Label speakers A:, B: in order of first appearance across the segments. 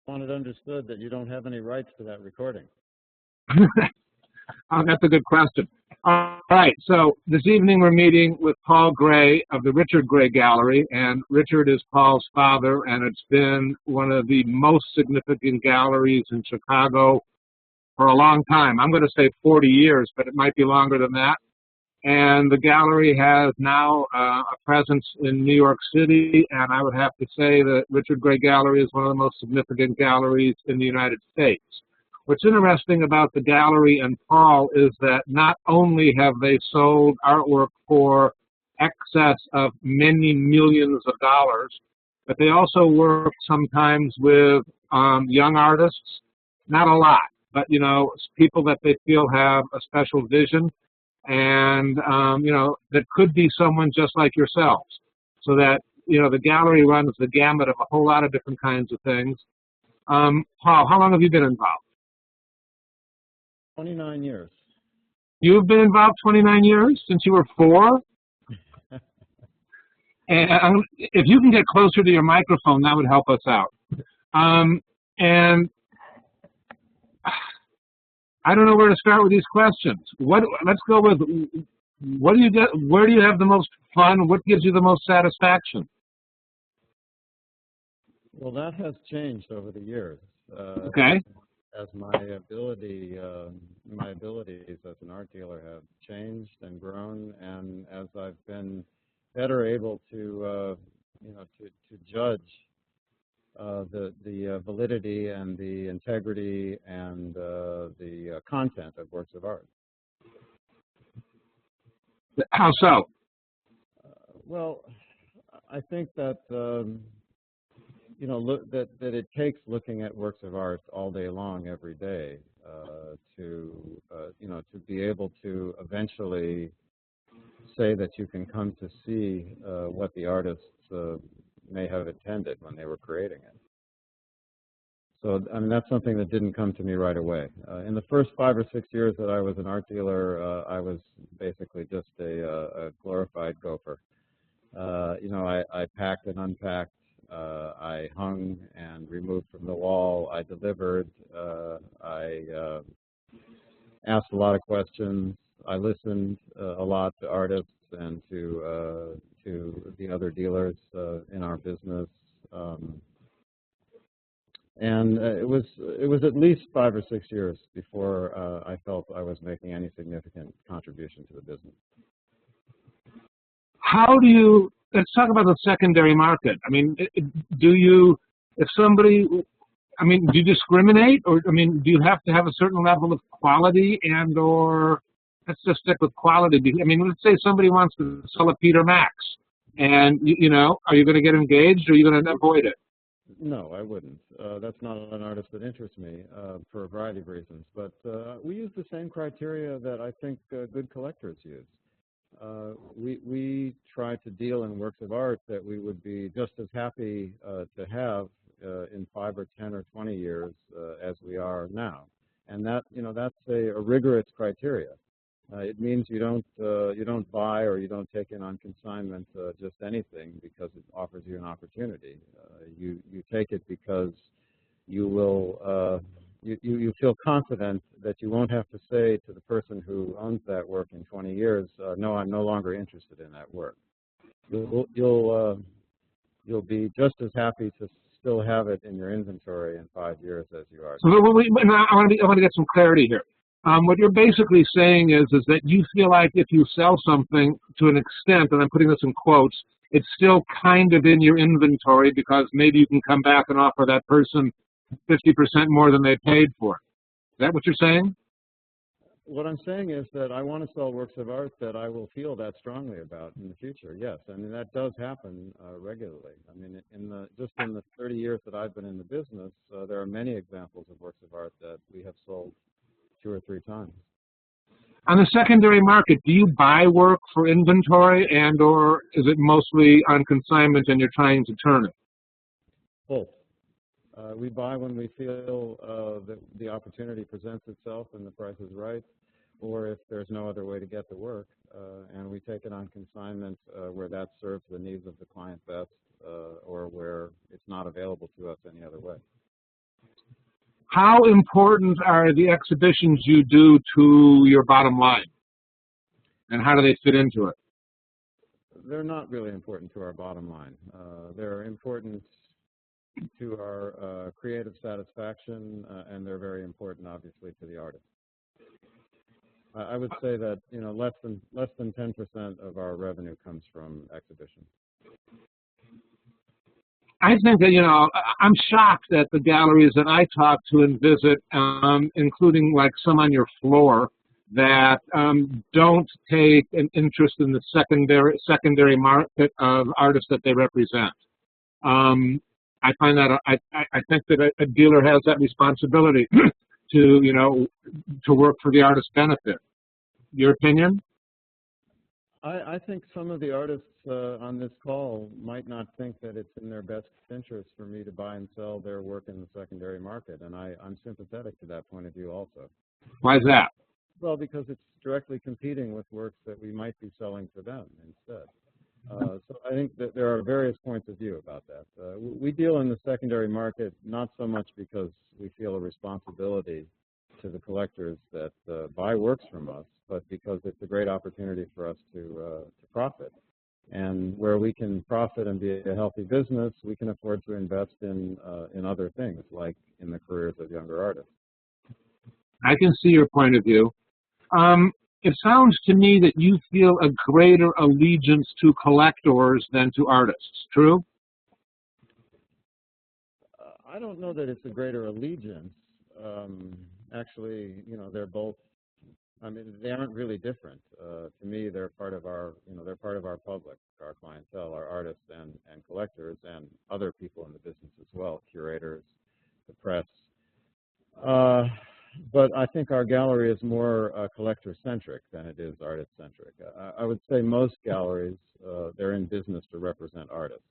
A: want it understood that you don't have any rights to that recording.
B: Oh, that's a good question. All right, so this evening we're meeting with Paul Gray of the Richard Gray Gallery, and Richard is Paul's father, and it's been one of the most significant galleries in Chicago for a long time. I'm going to say 40 years, but it might be longer than that. And the gallery has now a presence in New York City, and I would have to say that Richard Gray Gallery is one of the most significant galleries in the United States. What's interesting about the gallery and Paul is that not only have they sold artwork for excess of many millions of dollars, but they also work sometimes with young artists, not a lot, but, you know, people that they feel have a special vision. And, you know, that could be someone just like yourselves. So that, you know, the gallery runs the gamut of a whole lot of different kinds of things. Paul, how long have you been involved?
A: 29 years.
B: You've been involved 29 years, since you were 4? And if you can get closer to your microphone, that would help us out. And I don't know where to start with these questions. Let's go with, what do you get? Where do you have the most fun? What gives you the most satisfaction?
A: Well, that has changed over the years.
B: Okay.
A: As my abilities as an art dealer have changed and grown, and as I've been better able to, you know, to judge the validity and the integrity and the content of works of art.
B: How so?
A: Well, I think that you know, that it takes looking at works of art all day long, every day, to you know, to be able to eventually say that you can come to see what the artists may have intended when they were creating it. So, I mean, that's something that didn't come to me right away. In the first 5 or 6 years that I was an art dealer, I was basically just a glorified gopher. You know, I packed and unpacked. I hung and removed from the wall. I delivered. I asked a lot of questions. I listened a lot to artists and to the other dealers in our business. And it was at least 5 or 6 years before I felt I was making any significant contribution to the business.
B: How do you, let's talk about the secondary market. I mean, do you, if somebody, I mean, do you discriminate? Or, I mean, do you have to have a certain level of quality and or, let's just stick with quality. I mean, let's say somebody wants to sell a Peter Max, and, you know, are you going to get engaged or are you going to avoid it?
A: No, I wouldn't. That's not an artist that interests me for a variety of reasons. But we use the same criteria that I think good collectors use. We try to deal in works of art that we would be just as happy to have in 5 or 10 or 20 years as we are now. And that, you know, that's a rigorous criteria. It means you don't buy or you don't take in on consignment just anything because it offers you an opportunity. You take it because you will you feel confident that you won't have to say to the person who owns that work in 20 years, no, I'm no longer interested in that work. You'll be just as happy to still have it in your inventory in 5 years as you are.
B: So I want to get some clarity here. What you're basically saying is that you feel like if you sell something to an extent, and I'm putting this in quotes, it's still kind of in your inventory because maybe you can come back and offer that person 50% more than they paid for it. Is that what you're saying?
A: What I'm saying is that I want to sell works of art that I will feel that strongly about in the future, yes. I mean, that does happen regularly. I mean, just in the 30 years that I've been in the business, there are many examples of works of art that we have sold 2 or 3 times.
B: On the secondary market, do you buy work for inventory and or is it mostly on consignment and you're trying to turn it?
A: Both. We buy when we feel that the opportunity presents itself and the price is right, or if there's no other way to get the work, and we take it on consignment where that serves the needs of the client best, or where it's not available to us any other way.
B: How important are the exhibitions you do to your bottom line? And how do they fit into it?
A: They're not really important to our bottom line. They're important to our creative satisfaction, and they're very important, obviously, to the artist. I would say that less than 10% of our revenue comes from exhibitions.
B: I think that I'm shocked at the galleries that I talk to and visit, including like some on your floor, that don't take an interest in the secondary market of artists that they represent. I find that I think that a dealer has that responsibility to work for the artist's benefit. Your opinion?
A: I think some of the artists on this call might not think that it's in their best interest for me to buy and sell their work in the secondary market, and I'm sympathetic to that point of view also.
B: Why is that?
A: Well, because it's directly competing with works that we might be selling to them instead. So I think that there are various points of view about that. We deal in the secondary market not so much because we feel a responsibility to the collectors that buy works from us, but because it's a great opportunity for us to profit. And where we can profit and be a healthy business, we can afford to invest in other things, like in the careers of younger artists.
B: I can see your point of view. It sounds to me that you feel a greater allegiance to collectors than to artists. True?
A: I don't know that it's a greater allegiance. Actually, they're both. I mean, they aren't really different. To me, they're part of our, they're part of our public, our clientele, our artists and collectors, and other people in the business as well, curators, the press. But I think our gallery is more collector-centric than it is artist-centric. I would say most galleries, they're in business to represent artists.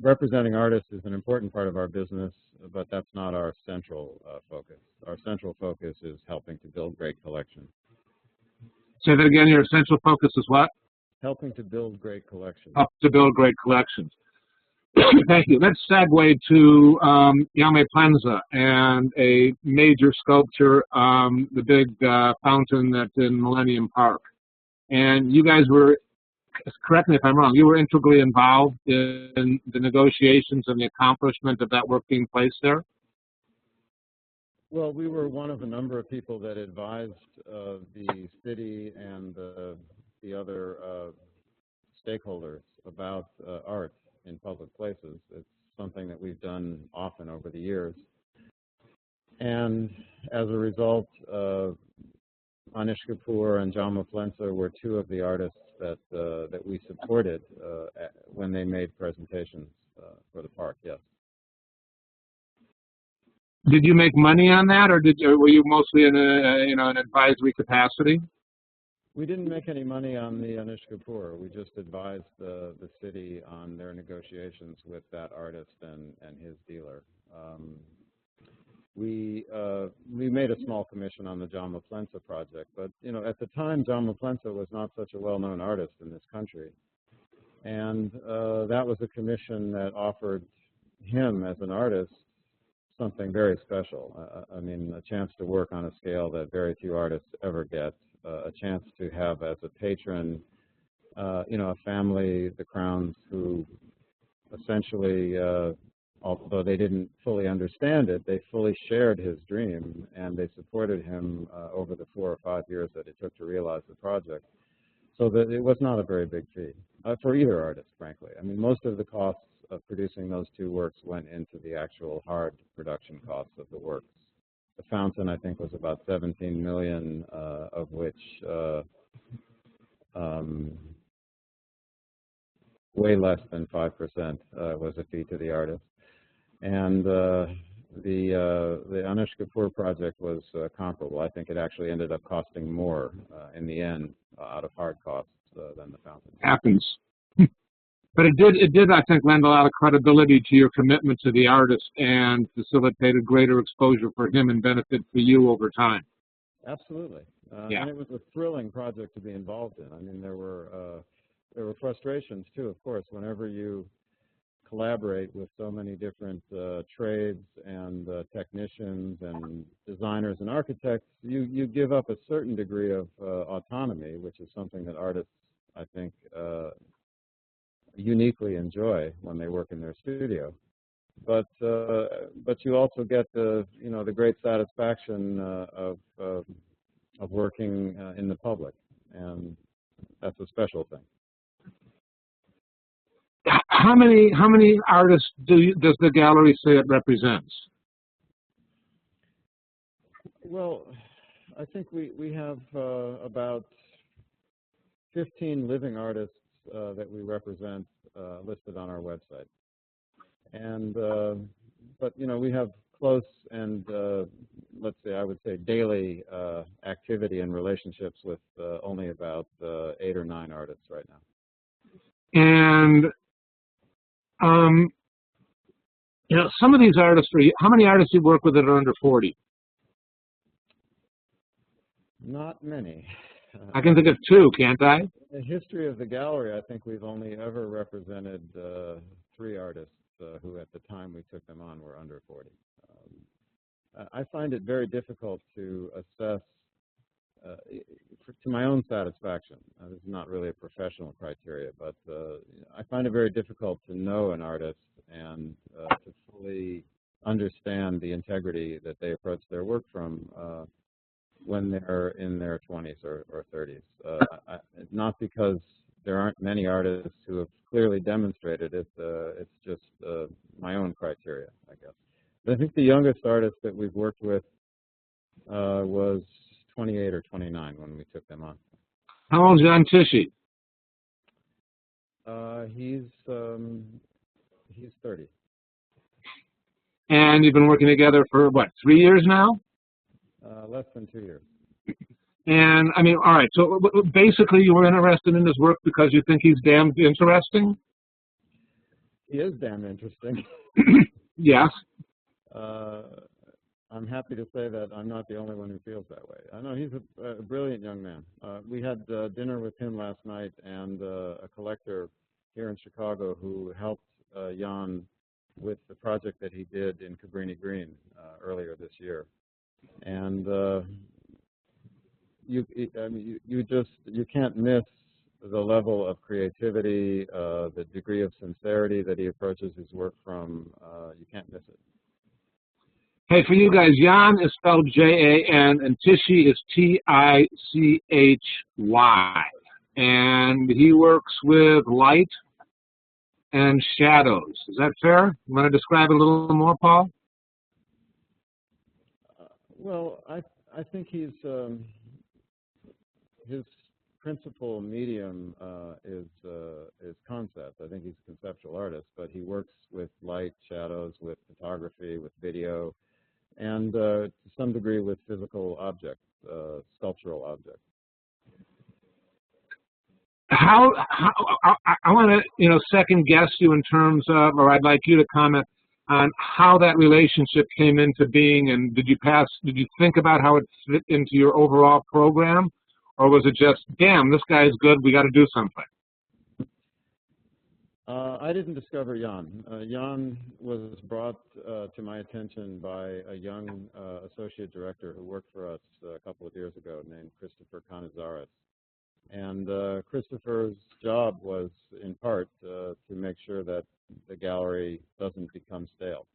A: Representing artists is an important part of our business, but that's not our central focus. Our central focus is helping to build great collections.
B: Say that again, your central focus is what?
A: Helping to build great collections.
B: Help to build great collections. Thank you. Let's segue to Jaume Plensa and a major sculpture, the big fountain that's in Millennium Park. And you guys were, correct me if I'm wrong, you were integrally involved in the negotiations and the accomplishment of that work being placed there?
A: Well, we were one of a number of people that advised the city and the other stakeholders about art in public places. It's something that we've done often over the years. And as a result, Anish Kapoor and Jaume Plensa were two of the artists that we supported when they made presentations for the park, yes.
B: Did you make money on that, or were you mostly in an advisory capacity?
A: We didn't make any money on the Anish Kapoor. We just advised the city on their negotiations with that artist and his dealer. We made a small commission on the Jaume Plensa project, but at the time Jaume Plensa was not such a well-known artist in this country, and that was a commission that offered him as an artist something very special. I mean, a chance to work on a scale that very few artists ever get. A chance to have as a patron, a family, the Crowns, who essentially, although they didn't fully understand it, they fully shared his dream, and they supported him over the 4 or 5 years that it took to realize the project. So that it was not a very big fee for either artist, frankly. I mean, most of the costs of producing those two works went into the actual hard production costs of the works. The fountain, I think, was about $17 million, of which way less than 5% was a fee to the artist. And the Anish Kapoor project was comparable. I think it actually ended up costing more in the end out of hard costs than the fountain.
B: Happens. But it did, I think, lend a lot of credibility to your commitment to the artist and facilitated greater exposure for him and benefit for you over time.
A: Absolutely.
B: Yeah.
A: And it was a thrilling project to be involved in. I mean, there were frustrations, too, of course. Whenever you collaborate with so many different trades and technicians and designers and architects, you give up a certain degree of autonomy, which is something that artists, I think, uniquely enjoy when they work in their studio. But you also get the the great satisfaction of working in the public, and that's a special thing.
B: How many artists does the gallery say it represents?
A: Well, I think we have about 15 living artists that we represent listed on our website, and but we have close and let's say I would say daily activity and relationships with only about 8 or 9 artists right now.
B: And some of these artists, how many artists do you work with that are under 40?
A: Not many.
B: I can think of 2, can't I?
A: In the history of the gallery, I think we've only ever represented 3 artists who at the time we took them on were under 40. I find it very difficult to assess, to my own satisfaction. This is not really a professional criteria, but I find it very difficult to know an artist and to fully understand the integrity that they approach their work from when they're in their 20s or 30s. Not because there aren't many artists who have clearly demonstrated it. It's just my own criteria, I guess. But I think the youngest artist that we've worked with was 28 or 29 when we took them on.
B: How old is Jan Tichy?
A: He's 30.
B: And you've been working together for, what, 3 years now?
A: Less than 2 years.
B: And, I mean, all right, so basically you were interested in his work because you think he's damned interesting?
A: He is damn interesting.
B: Yes.
A: I'm happy to say that I'm not the only one who feels that way. I know he's a brilliant young man. We had dinner with him last night, and a collector here in Chicago who helped Jan with the project that he did in Cabrini Green earlier this year. And you can't miss the level of creativity, the degree of sincerity that he approaches his work from. You can't miss it.
B: Hey, for you guys, Jan is spelled J-A-N and Tichy is T-I-C-H-Y. And he works with light and shadows. Is that fair? You want to describe it a little more, Paul?
A: Well, I think his principal medium is concept. I think he's a conceptual artist, but he works with light, shadows, with photography, with video, and to some degree with physical objects, sculptural objects.
B: I want to, second guess you in terms of, or I'd like you to comment on how that relationship came into being, and did you think about how it fit into your overall program, or was it just, damn, this guy is good, we got to do something?
A: I didn't discover Jan. Jan was brought to my attention by a young associate director who worked for us a couple of years ago named Christopher Canizares. And Christopher's job was, in part, to make sure that the gallery doesn't become stale.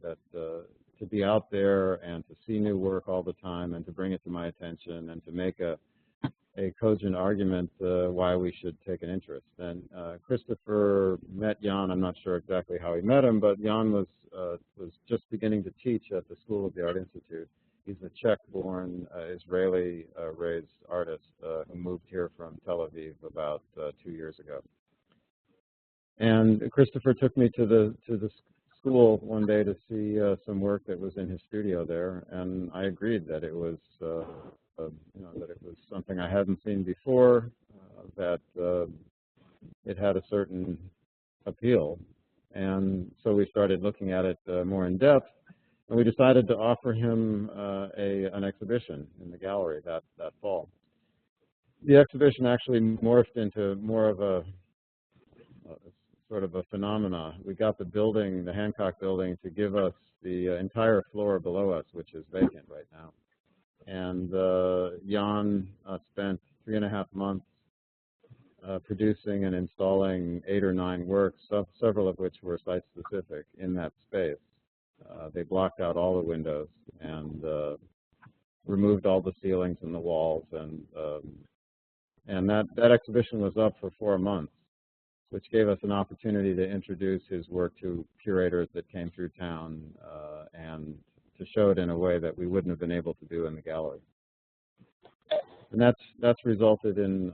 A: That to be out there and to see new work all the time and to bring it to my attention and to make a cogent argument why we should take an interest. And Christopher met Jan. I'm not sure exactly how he met him, but Jan was just beginning to teach at the School of the Art Institute. He's a Czech-born, Israeli-raised artist who moved here from Tel Aviv about 2 years ago. And Christopher took me to the school one day to see some work that was in his studio there, and I agreed that it was that it was something I hadn't seen before, that it had a certain appeal, and so we started looking at it more in depth. And we decided to offer him an exhibition in the gallery that fall. The exhibition actually morphed into more of a sort of a phenomena. We got the building, the Hancock building, to give us the entire floor below us, which is vacant right now. And Jan spent 3.5 months producing and installing 8 or 9 works, several of which were site-specific in that space. They blocked out all the windows and removed all the ceilings and the walls, and that exhibition was up for 4 months, which gave us an opportunity to introduce his work to curators that came through town and to show it in a way that we wouldn't have been able to do in the gallery. And that's resulted in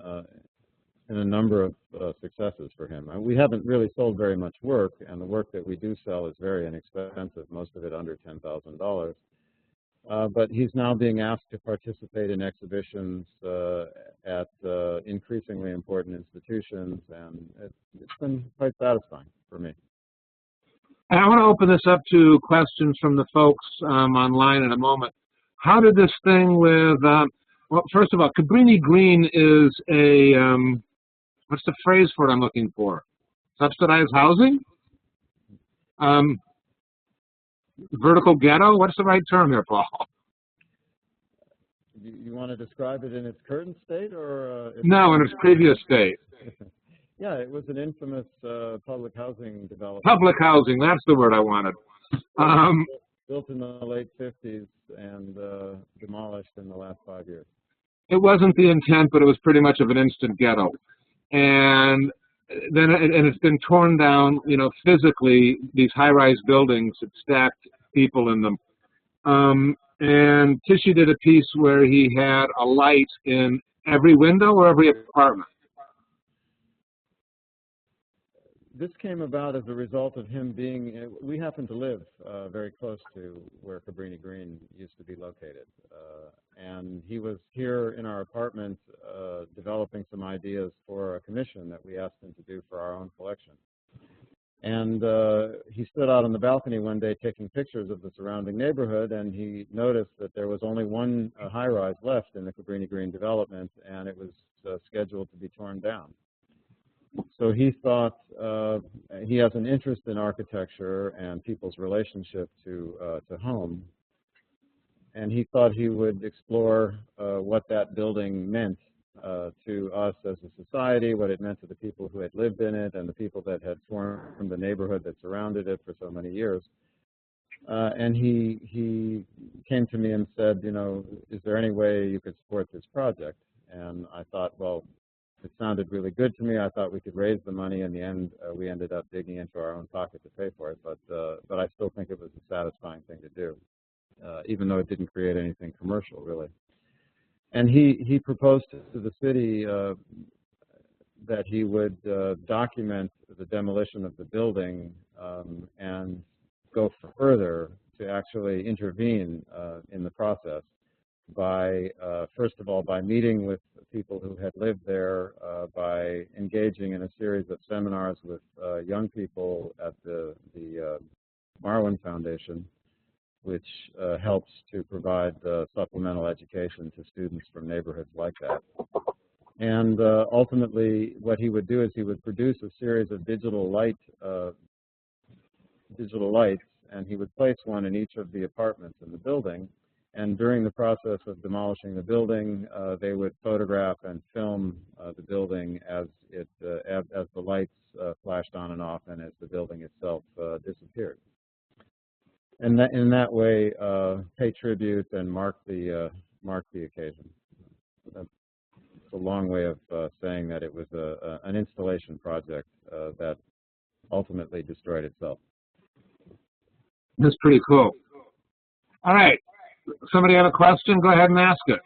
A: a number of successes for him. We haven't really sold very much work, and the work that we do sell is very inexpensive, most of it under $10,000. But he's now being asked to participate in exhibitions at increasingly important institutions, and it's been quite satisfying for me.
B: And I want to open this up to questions from the folks online in a moment. How did this thing with, well, first of all, Cabrini Green is a, what's the phrase for it I'm looking for? Subsidized housing? Vertical ghetto? What's the right term here, Paul?
A: You want to describe it in its current state, or?
B: No, in its previous state.
A: Yeah, it was an infamous public housing development.
B: Public housing, that's the word I wanted.
A: Built in the late 50s and demolished in the last 5 years.
B: It wasn't the intent, but it was pretty much of an instant ghetto. And then it's been torn down, you know, physically, these high-rise buildings that stacked people in them. And Tishy did a piece where he had a light in every window or every apartment.
A: This came about as a result of him being, we happen to live very close to where Cabrini Green used to be located. And he was here in our apartment developing some ideas for a commission that we asked him to do for our own collection. And he stood out on the balcony one day taking pictures of the surrounding neighborhood, and he noticed that there was only one high-rise left in the Cabrini Green development, and it was scheduled to be torn down. So he thought, he has an interest in architecture and people's relationship to home, and he thought he would explore what that building meant to us as a society, what it meant to the people who had lived in it and the people that had formed the neighborhood that surrounded it for so many years. And he came to me and said, you know, is there any way you could support this project? And I thought, well, it sounded really good to me. I thought we could raise the money. In the end, we ended up digging into our own pocket to pay for it, but I still think it was a satisfying thing to do, even though it didn't create anything commercial, really. And he proposed to the city that he would document the demolition of the building and go further to actually intervene in the process by, first of all, by meeting with people who had lived there, by engaging in a series of seminars with young people at the Marwin Foundation, which helps to provide supplemental education to students from neighborhoods like that. And ultimately, what he would do is he would produce a series of digital lights, and he would place one in each of the apartments in the building. And during the process of demolishing the building, they would photograph and film the building as the lights flashed on and off, and as the building itself disappeared. And that, in that way, pay tribute and mark the occasion. That's a long way of saying that it was an installation project that ultimately destroyed itself.
B: That's pretty cool. All right. Somebody have a question? Go ahead and ask it.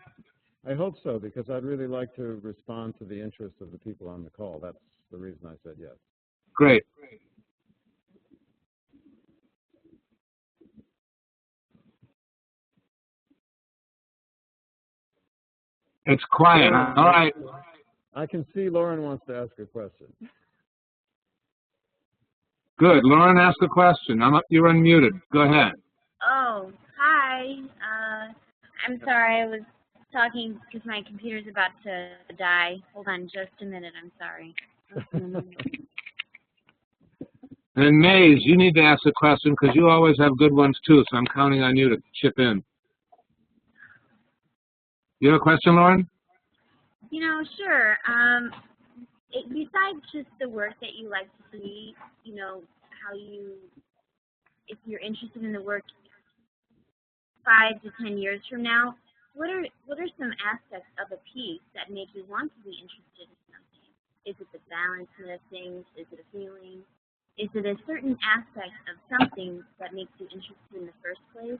A: I hope so, because I'd really like to respond to the interest of the people on the call. That's the reason I said yes.
B: Great. It's quiet. All right.
A: I can see Lauren wants to ask a question.
B: Good. Lauren, ask a question. You're unmuted. Go ahead.
C: Oh, hi. I'm sorry. I was talking because my computer's about to die. Hold on just a minute. I'm sorry.
B: And Mays, you need to ask a question because you always have good ones too, so I'm counting on you to chip in. You have a question, Lauren?
C: You know, sure. Besides just the work that you like to see, you know, if you're interested in the work 5 to 10 years from now, what are some aspects of a piece that make you want to be interested in something? Is it the balancing of things? Is it a feeling? Is it a certain aspect of something that makes you interested in the first place?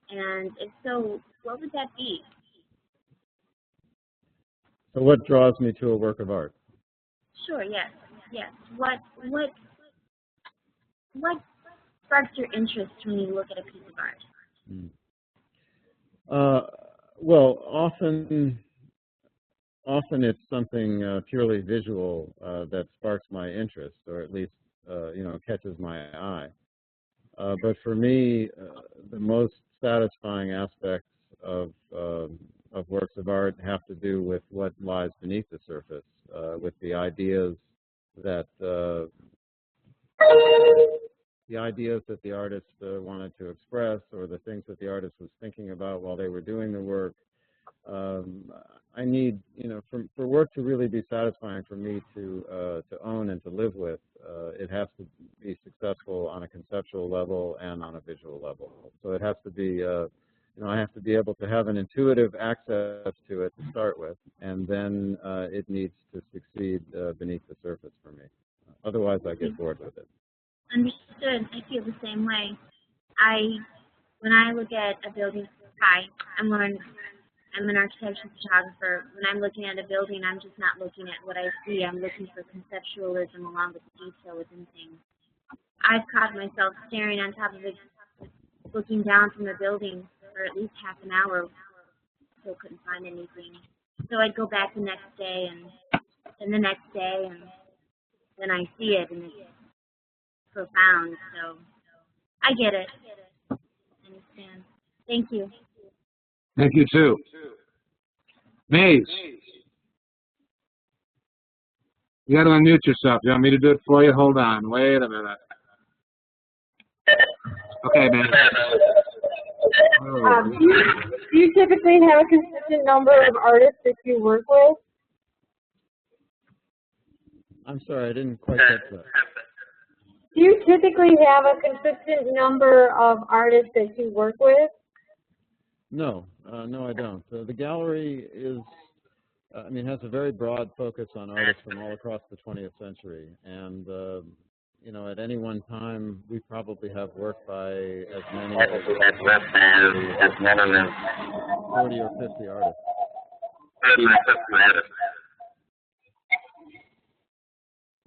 C: And if so, what would that be?
A: So what draws me to a work of art?
C: Sure, yes. What sparks your interest when you look at a piece of art?
A: Well, often it's something purely visual that sparks my interest, or at least catches my eye. But for me, the most satisfying aspects of works of art have to do with what lies beneath the surface, with the ideas that the artist wanted to express, or the things that the artist was thinking about while they were doing the work. I need, for work to really be satisfying for me to own and to live with, it has to be successful on a conceptual level and on a visual level. So it has to be, I have to be able to have an intuitive access to it to start with, and then it needs to succeed beneath the surface for me. Otherwise, I get bored with it.
C: Understood. I feel the same way. When I look at a building, I'm an architectural photographer. When I'm looking at a building, I'm just not looking at what I see. I'm looking for conceptualism along with the detail within things. I've caught myself staring on top of it, looking down from the building for at least half an hour, still couldn't find anything. So I'd go back the next day and the next day, and then I see it, and it's profound. So I get it. I understand. Thank you.
B: Thank you, too. Mays. You got to unmute yourself. You want me to do it for you? Hold on. Wait a minute. Okay, Mays.
D: Do you typically have a consistent number of artists that you work with?
A: I'm sorry, I didn't quite catch that.
D: Do you typically have a consistent number of artists that you work with?
A: No, I don't. The gallery is, has a very broad focus on artists from all across the 20th century, and at any one time, we probably have work by as many as 40 or 50 artists.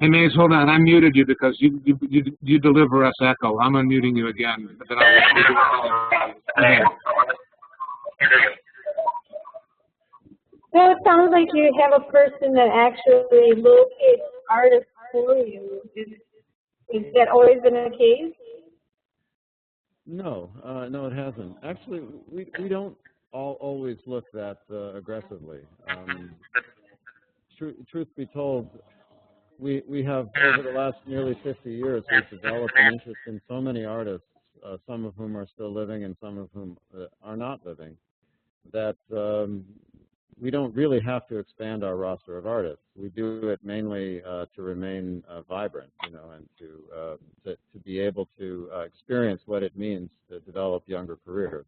B: Hey, Mays, hold on. I muted you because you deliver us echo. I'm unmuting you again. But then I'll
D: So it sounds like you have a person that actually locates artists for you. Is that always been the case?
A: No, it hasn't. Actually, we don't always look that aggressively. Truth be told, we have, over the last nearly 50 years, we've developed an interest in so many artists, some of whom are still living and some of whom are not living, that we don't really have to expand our roster of artists. We do it mainly to remain vibrant, and to be able to experience what it means to develop younger careers.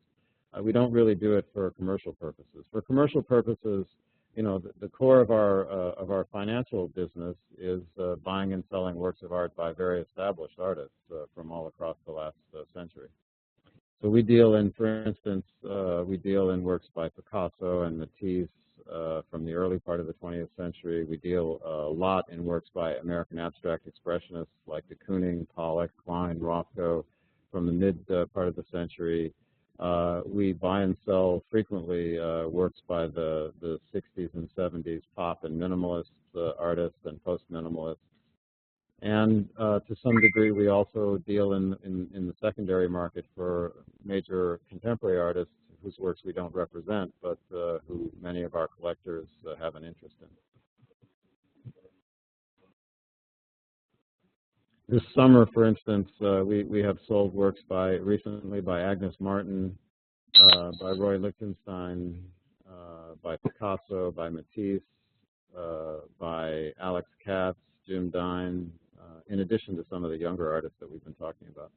A: We don't really do it for commercial purposes. For commercial purposes, the core of our financial business is buying and selling works of art by very established artists from all across the last century. So we deal in, for instance, works by Picasso and Matisse from the early part of the 20th century. We deal a lot in works by American abstract expressionists like de Kooning, Pollock, Klein, Rothko from the mid part of the century. We buy and sell frequently works by the 60s and 70s pop and minimalist artists and post-minimalists. And to some degree, we also deal in the secondary market for major contemporary artists whose works we don't represent, but who many of our collectors have an interest in. This summer, for instance, we have sold works recently by Agnes Martin, by Roy Lichtenstein, by Picasso, by Matisse, by Alex Katz, Jim Dine, in addition to some of the younger artists that we've been talking about.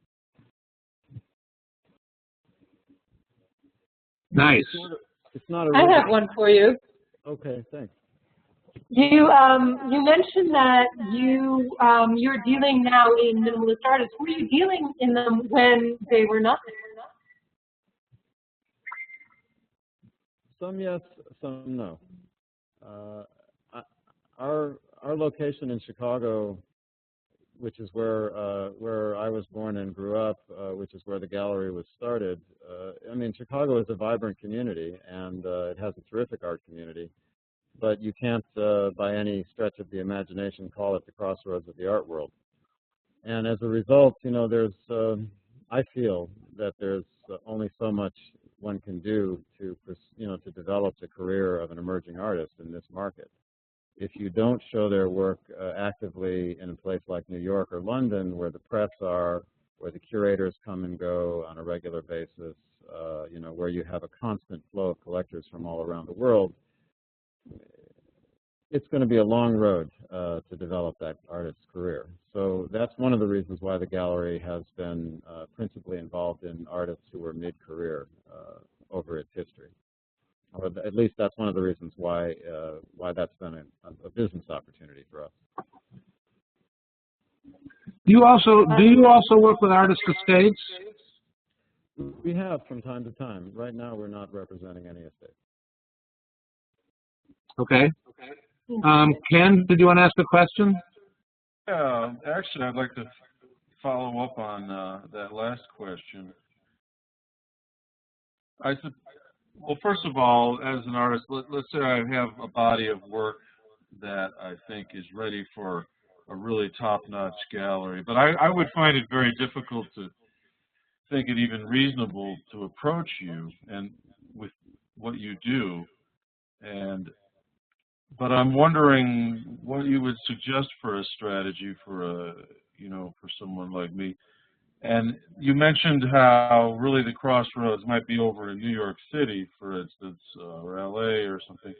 B: Nice.
A: It's not a
D: I have one for you.
A: Okay, thanks.
D: You mentioned that you're dealing now in minimalist artists. Were you dealing in them when they were not there?
A: Some yes, some no. Our location in Chicago, which is where I was born and grew up, which is where the gallery was started. I mean, Chicago is a vibrant community, and it has a terrific art community. But you can't, by any stretch of the imagination, call it the crossroads of the art world. And as a result, you know, I feel that there's only so much one can do to develop the career of an emerging artist in this market. If you don't show their work actively in a place like New York or London, where the press are, where the curators come and go on a regular basis, you know, where you have a constant flow of collectors from all around the world, it's going to be a long road to develop that artist's career. So that's one of the reasons why the gallery has been principally involved in artists who were mid-career over its history. Or at least that's one of the reasons why that's been a business opportunity for us.
B: Do you also work with artist estates?
A: We have from time to time. Right now, we're not representing any estate.
B: Okay. Ken, did you want to ask a question?
E: Yeah, actually, I'd like to follow up on that last question. Well, first of all, as an artist, let's say I have a body of work that I think is ready for a really top-notch gallery, but I would find it very difficult to think it even reasonable to approach you and with what you do. But I'm wondering what you would suggest for a strategy for for someone like me. And you mentioned how really the crossroads might be over in New York City, for instance, or LA or something.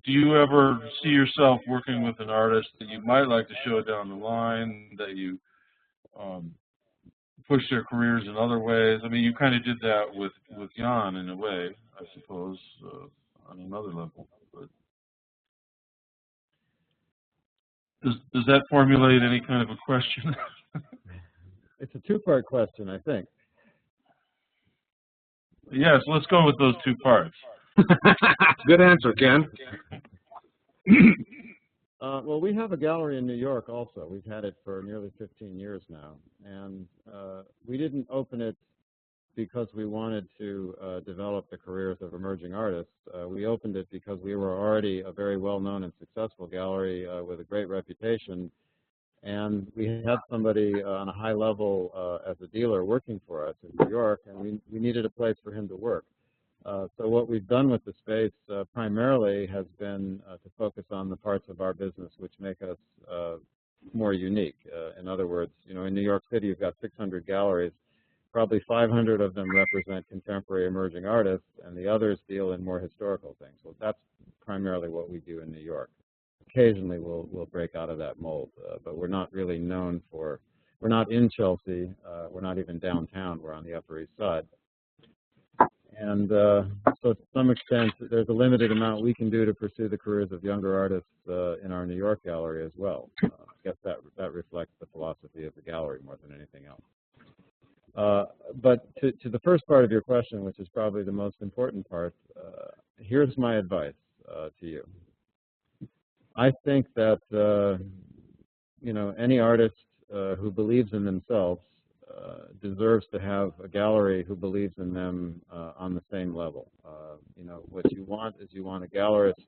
E: Do you ever see yourself working with an artist that you might like to show down the line, that you push their careers in other ways? I mean, you kind of did that with Jan in a way, I suppose, on another level. But does that formulate any kind of a question?
A: It's a two-part question, I think.
E: Yes, let's go with those two parts.
B: Good answer, Ken.
A: Well, we have a gallery in New York also. We've had it for nearly 15 years now. And we didn't open it because we wanted to develop the careers of emerging artists. We opened it because we were already a very well-known and successful gallery with a great reputation. And we had somebody on a high level as a dealer working for us in New York, and we needed a place for him to work. So what we've done with the space primarily has been to focus on the parts of our business which make us more unique. In other words, you know, in New York City, you've got 600 galleries. Probably 500 of them represent contemporary emerging artists, and the others deal in more historical things. So that's primarily what we do in New York. Occasionally, we'll break out of that mold, but we're not really known for. We're not in Chelsea. We're not even downtown. We're on the Upper East Side. And so to some extent, there's a limited amount we can do to pursue the careers of younger artists in our New York gallery as well. I guess that reflects the philosophy of the gallery more than anything else. But to the first part of your question, which is probably the most important part, here's my advice to you. I think that you know, any artist who believes in themselves deserves to have a gallery who believes in them on the same level. You know, what you want is you want a gallerist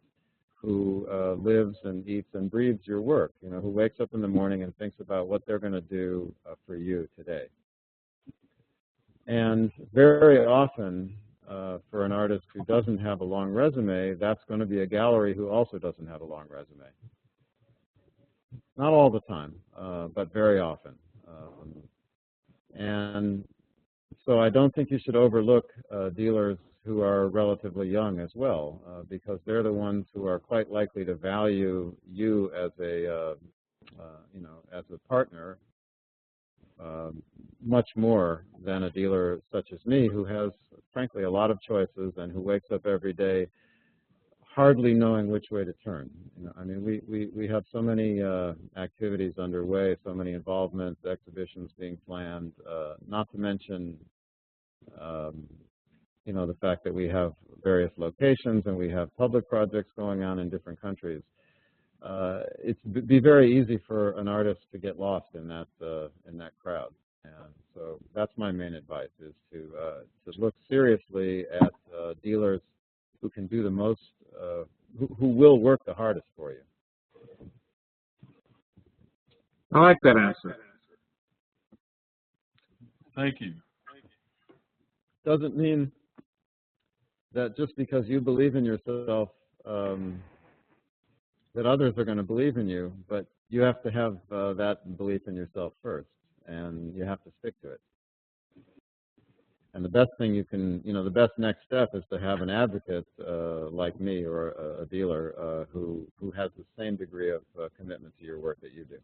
A: who lives and eats and breathes your work. You know, who wakes up in the morning and thinks about what they're going to do for you today. And very often, for an artist who doesn't have a long resume, that's going to be a gallery who also doesn't have a long resume. not all the time, but very often. And so I don't think you should overlook dealers who are relatively young as well, because they're the ones who are quite likely to value you as a, as a partner much more than a dealer such as me, who has, frankly, a lot of choices and who wakes up every day hardly knowing which way to turn. I mean, we have so many activities underway, so many involvements, exhibitions being planned, not to mention the fact that we have various locations and we have public projects going on in different countries. It'd be very easy for an artist to get lost in that crowd, and so that's my main advice: is to look seriously at dealers who can do the most, who will work the hardest for you.
B: I like that answer.
E: Thank you.
A: Doesn't mean that just because you believe in yourself that others are going to believe in you, but you have to have that belief in yourself first, and you have to stick to it. And the best thing you can, the best next step is to have an advocate like me or a dealer who has the same degree of commitment to your work that you do.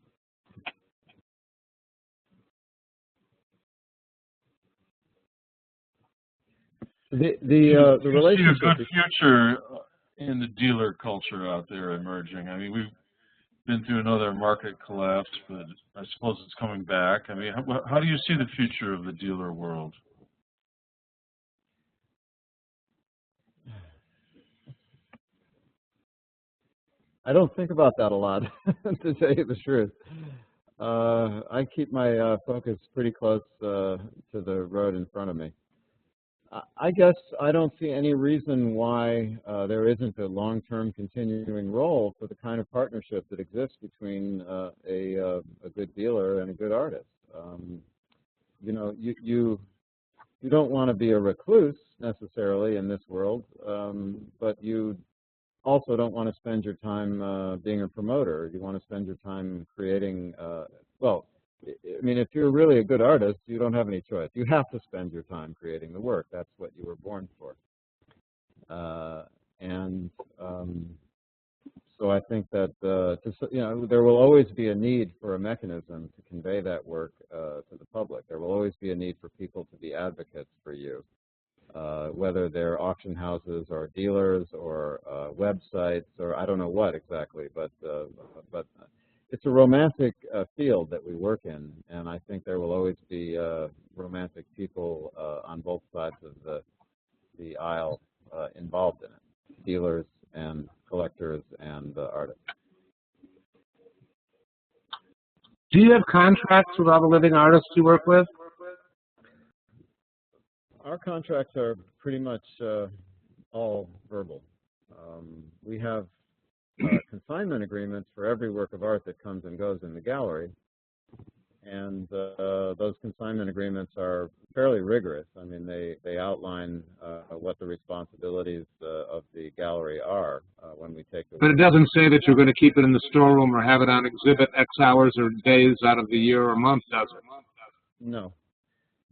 A: The relationship.
E: You see a good future in the dealer culture out there emerging. I mean, we've been through another market collapse, but I suppose it's coming back. I mean, how do you see the future of the dealer world?
A: I don't think about that a lot, to tell you the truth. I keep my focus pretty close to the road in front of me. I guess I don't see any reason why there isn't a long-term continuing role for the kind of partnership that exists between a good dealer and a good artist. You don't want to be a recluse necessarily in this world, but you also don't want to spend your time being a promoter. You want to spend your time creating, I mean, if you're really a good artist, you don't have any choice. You have to spend your time creating the work. That's what you were born for. So I think that there will always be a need for a mechanism to convey that work to the public. There will always be a need for people to be advocates for you, whether they're auction houses or dealers or websites or I don't know what exactly, but it's a romantic field that we work in, and I think there will always be romantic people on both sides of the aisle involved in it, dealers and collectors and artists.
B: Do you have contracts with all the living artists you work with?
A: Our contracts are pretty much all verbal. We have consignment agreements for every work of art that comes and goes in the gallery, and those consignment agreements are fairly rigorous. I mean, they outline what the responsibilities of the gallery are when we take the work.
B: But it doesn't say that you're going to keep it in the storeroom or have it on exhibit X hours or days out of the year or month, does it?
A: No.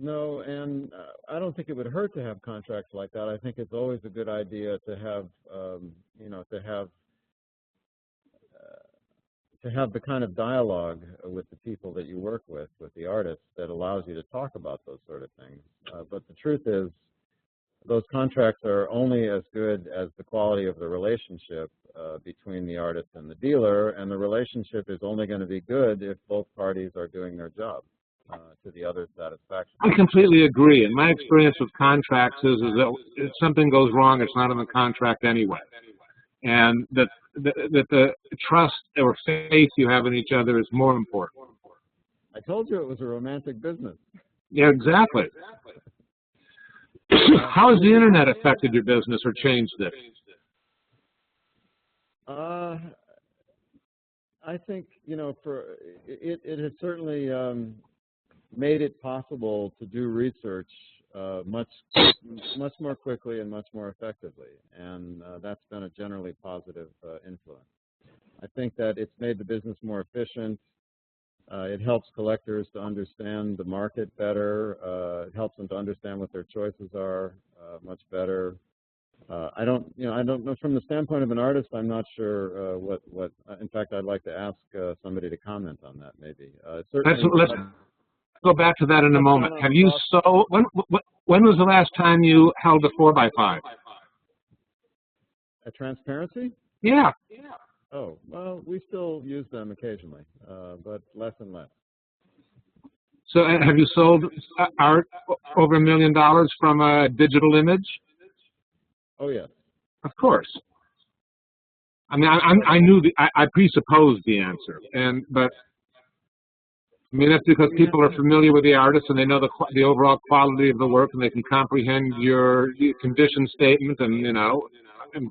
A: No, and I don't think it would hurt to have contracts like that. I think it's always a good idea to have, to have the kind of dialogue with the people that you work with the artists, that allows you to talk about those sort of things. But the truth is, those contracts are only as good as the quality of the relationship between the artist and the dealer, and the relationship is only going to be good if both parties are doing their job to the other's satisfaction.
B: I completely agree. And my experience with contracts is that if something goes wrong, it's not in the contract anyway. And that the trust or faith you have in each other is more important.
A: I told you it was a romantic business.
B: Yeah, exactly. How has the internet affected your business or changed it?
A: I think, it has certainly made it possible to do research much more quickly and much more effectively, and that's been a generally positive influence. I think that it's made the business more efficient. It helps collectors to understand the market better. It helps them to understand what their choices are much better. I don't know from the standpoint of an artist. I'm not sure what. In fact, I'd like to ask somebody to comment on that. Maybe.
B: Let's go back to that in a moment. Have you sold? When was the last time you held a 4x5?
A: A transparency?
B: Yeah.
A: Oh, well, we still use them occasionally, but less and less.
B: So have you sold art over $1 million from a digital image?
A: Oh, yes.
B: Of course. I mean, I presupposed the answer, but I mean, that's because people are familiar with the artist and they know the overall quality of the work, and they can comprehend your condition statement and, and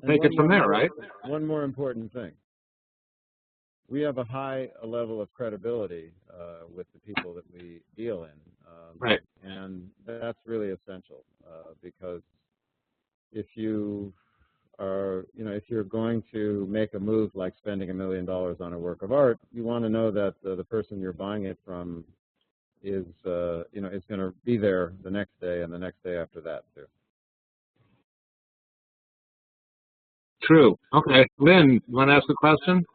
B: take it from there, right?
A: One more important thing. We have a high level of credibility with the people that we deal in.
B: Right.
A: And that's really essential because if you are, if you're going to make a move like spending $1 million on a work of art, you want to know that the person you're buying it from is, is going to be there the next day and the next day after that too.
B: True. Okay. Lynn, you want to ask a question?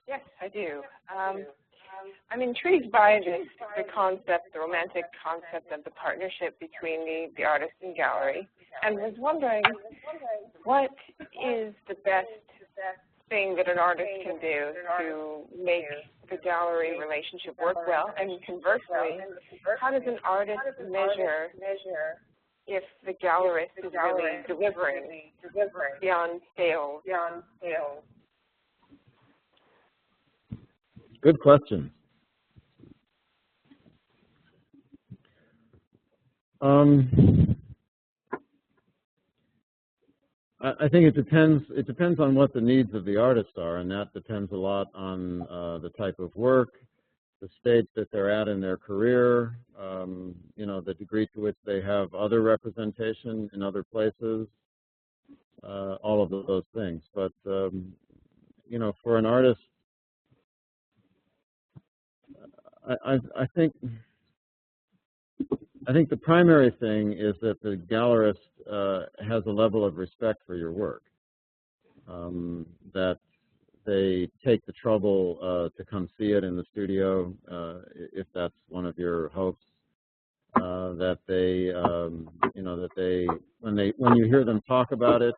F: Yes, I do. I'm intrigued by the concept, the romantic concept of the partnership between the artist and gallery, and was wondering what is the best thing that an artist can do to make the gallery relationship work well, and conversely, how does an artist measure if the gallerist is really delivering beyond sales?
A: Good question. I think it depends. It depends on what the needs of the artist are, and that depends a lot on the type of work, the stage that they're at in their career, the degree to which they have other representation in other places, all of those things. But for an artist, I think the primary thing is that the gallerist has a level of respect for your work, that they take the trouble to come see it in the studio, if that's one of your hopes, that they, when you hear them talk about it,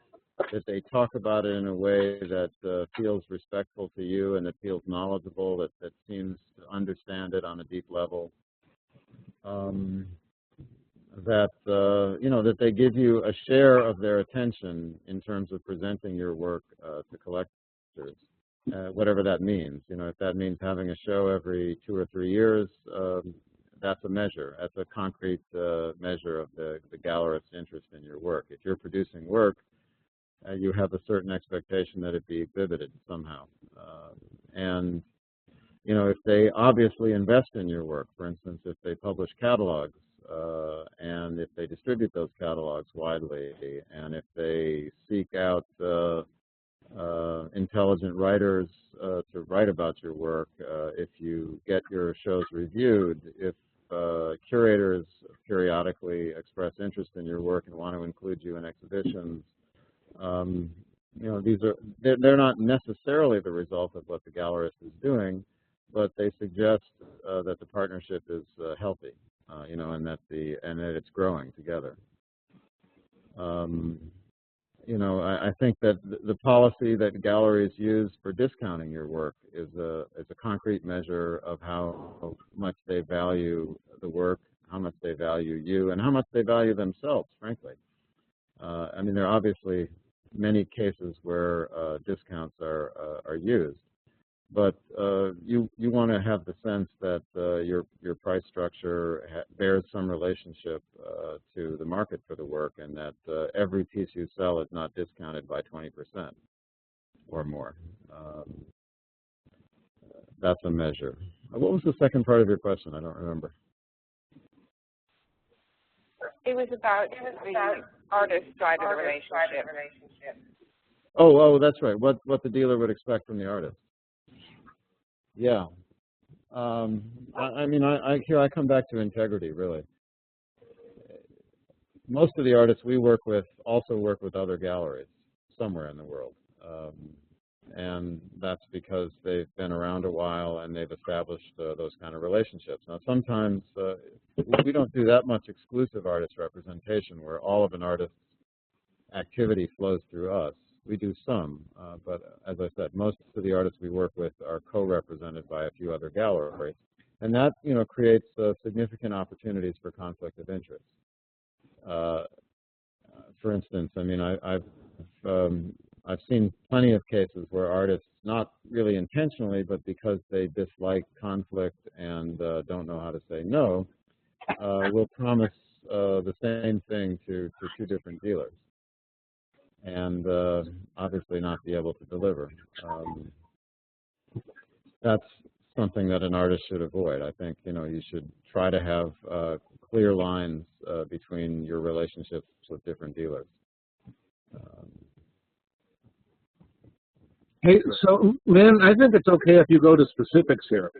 A: that they talk about it in a way that feels respectful to you and that feels knowledgeable, that seems to understand it on a deep level. That they give you a share of their attention in terms of presenting your work to collectors, whatever that means. If that means having a show every 2 or 3 years, that's a measure. That's a concrete measure of the gallerist's interest in your work. If you're producing work, you have a certain expectation that it be exhibited somehow. And if they obviously invest in your work, for instance, if they publish catalogs, and if they distribute those catalogs widely, and if they seek out intelligent writers to write about your work, if you get your shows reviewed, if curators periodically express interest in your work and want to include you in exhibitions, they're not necessarily the result of what the gallerist is doing, but they suggest that the partnership is healthy. And that it's growing together. I think that the policy that galleries use for discounting your work is a concrete measure of how much they value the work, how much they value you, and how much they value themselves, frankly. There are obviously many cases where discounts are used. But you want to have the sense that your price structure bears some relationship to the market for the work, and that every piece you sell is not discounted by 20% or more. That's a measure. What was the second part of your question? I don't remember.
F: It was about the artist side of the relationship.
A: Oh, that's right. What the dealer would expect from the artist. Yeah. I mean, here I come back to integrity, really. Most of the artists we work with also work with other galleries somewhere in the world. And that's because they've been around a while and they've established those kind of relationships. Now, sometimes we don't do that much exclusive artist representation where all of an artist's activity flows through us. We do some, but as I said, most of the artists we work with are co-represented by a few other galleries, and that creates significant opportunities for conflict of interest. For instance, I mean, I've seen plenty of cases where artists, not really intentionally, but because they dislike conflict and don't know how to say no, will promise the same thing to two different dealers, and obviously not be able to deliver. That's something that an artist should avoid. I think you should try to have clear lines between your relationships with different dealers.
B: Hey, so Lynn, I think it's okay if you go to specifics here.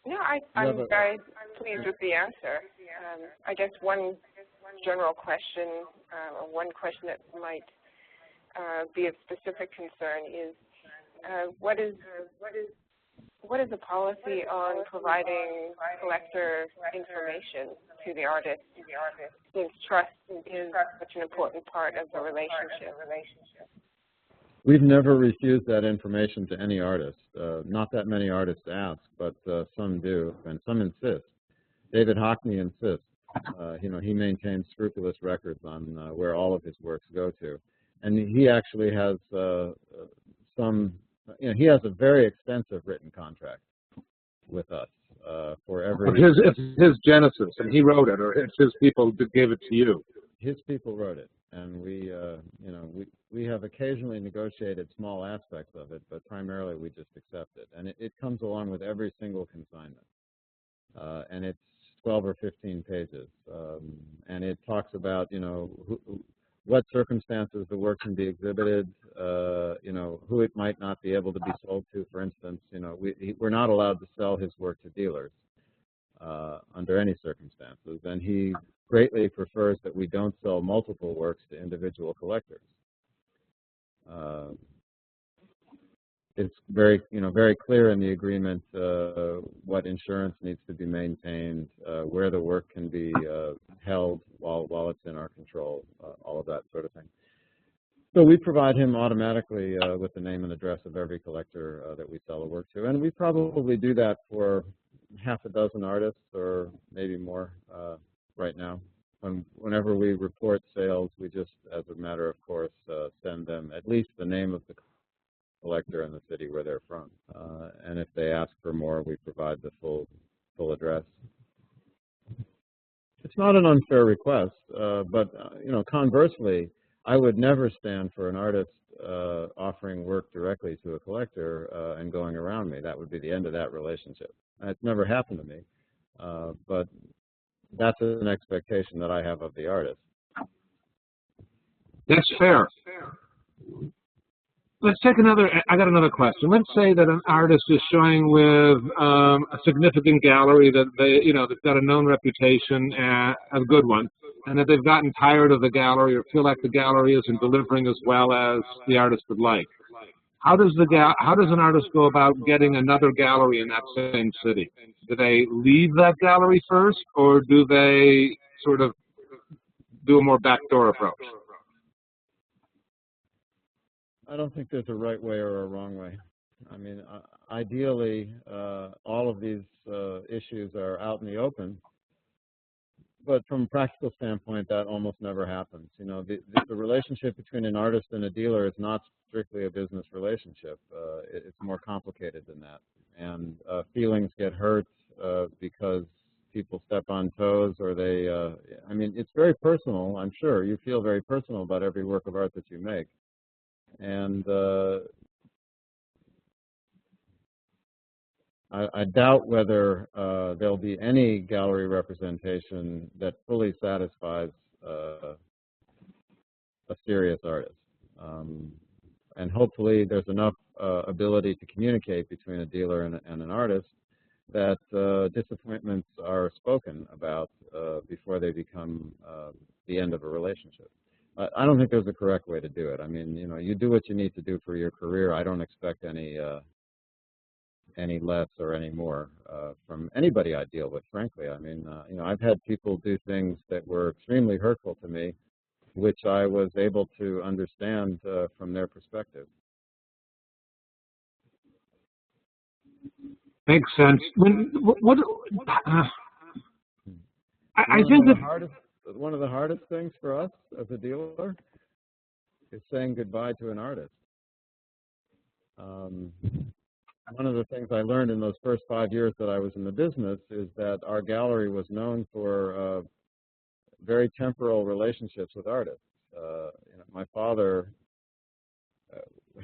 F: No, I'm very pleased with the answer. I guess one general question, or one question that might be of specific concern is, what is the policy on providing collector information to the artist, since trust is such an important part of the relationship?
A: We've never refused that information to any artist. Not that many artists ask, but some do, and some insist. David Hockney insists. He maintains scrupulous records on where all of his works go to, and he actually has he has a very extensive written contract with us for every.
B: It's his genesis, and he wrote it, or it's his people that gave it to you.
A: His people wrote it, and we have occasionally negotiated small aspects of it, but primarily we just accept it, and it comes along with every single consignment, and it's 12 or 15 pages, and it talks about what circumstances the work can be exhibited, who it might not be able to be sold to. For instance, we're not allowed to sell his work to dealers under any circumstances, and he greatly prefers that we don't sell multiple works to individual collectors. It's very clear in the agreement what insurance needs to be maintained, where the work can be held while it's in our control, all of that sort of thing. So we provide him automatically with the name and address of every collector that we sell a work to, and we probably do that for half a dozen artists or maybe more right now. Whenever we report sales, we just, as a matter of course, send them at least the name of the collector and the city where they're from. And if they ask for more, we provide the full address. It's not an unfair request, but conversely, I would never stand for an artist offering work directly to a collector and going around me. That would be the end of that relationship. It's never happened to me, but that's an expectation that I have of the artist.
B: That's fair. Let's take I got another question. Let's say that an artist is showing with a significant gallery that that's got a known reputation, a good one, and that they've gotten tired of the gallery or feel like the gallery isn't delivering as well as the artist would like. How does an artist go about getting another gallery in that same city? Do they leave that gallery first, or do they sort of do a more backdoor approach?
A: I don't think there's a right way or a wrong way. I mean, ideally, all of these issues are out in the open, but from a practical standpoint, that almost never happens. The relationship between an artist and a dealer is not strictly a business relationship. It's more complicated than that, and feelings get hurt because people step on toes, or they. I mean, it's very personal. I'm sure you feel very personal about every work of art that you make. And I doubt whether there'll be any gallery representation that fully satisfies a serious artist. And hopefully there's enough ability to communicate between a dealer and an artist that disappointments are spoken about before they become the end of a relationship. I don't think there's a correct way to do it. I mean, you know, you do what you need to do for your career. I don't expect any less or any more from anybody I deal with, frankly. I mean, you know, I've had people do things that were extremely hurtful to me, which I was able to understand from their perspective.
B: Makes sense. I think that
A: one of the hardest things for us as a dealer is saying goodbye to an artist. One of the things I learned in those first 5 years that I was in the business is that our gallery was known for very temporal relationships with artists. You know, my father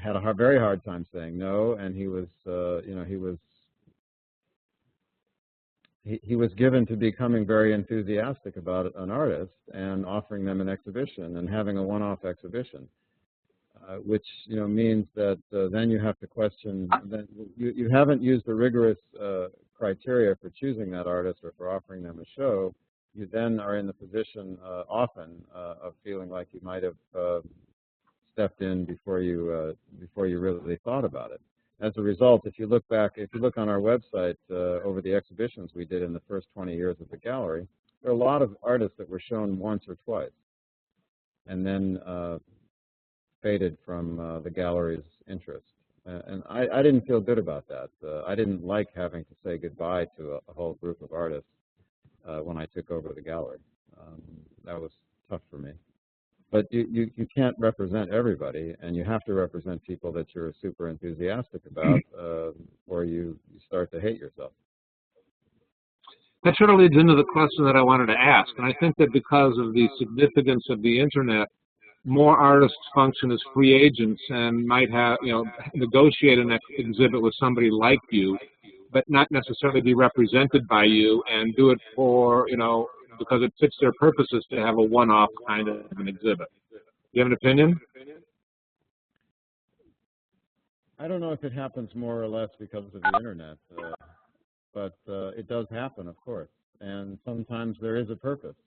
A: had a very hard time saying no, and he was, you know, he was given to becoming very enthusiastic about an artist and offering them an exhibition and having a one-off exhibition, which, you know, means that then you have to question that you haven't used the rigorous criteria for choosing that artist or for offering them a show. You then are in the position often of feeling like you might have stepped in before you really thought about it. As a result, if you look on our website over the exhibitions we did in the first 20 years of the gallery, there are a lot of artists that were shown once or twice and then faded from the gallery's interest. And I didn't feel good about that. I didn't like having to say goodbye to a whole group of artists when I took over the gallery. That was tough for me. But you can't represent everybody, and you have to represent people that you're super enthusiastic about, or you start to hate yourself.
B: That sort of leads into the question that I wanted to ask, and I think that because of the significance of the internet, more artists function as free agents and might have, you know, negotiate an exhibit with somebody like you, but not necessarily be represented by you, and do it for, you know, because it fits their purposes to have a one-off kind of an exhibit. Do you have an opinion?
A: I don't know if it happens more or less because of the internet, but it does happen, of course, and sometimes there is a purpose.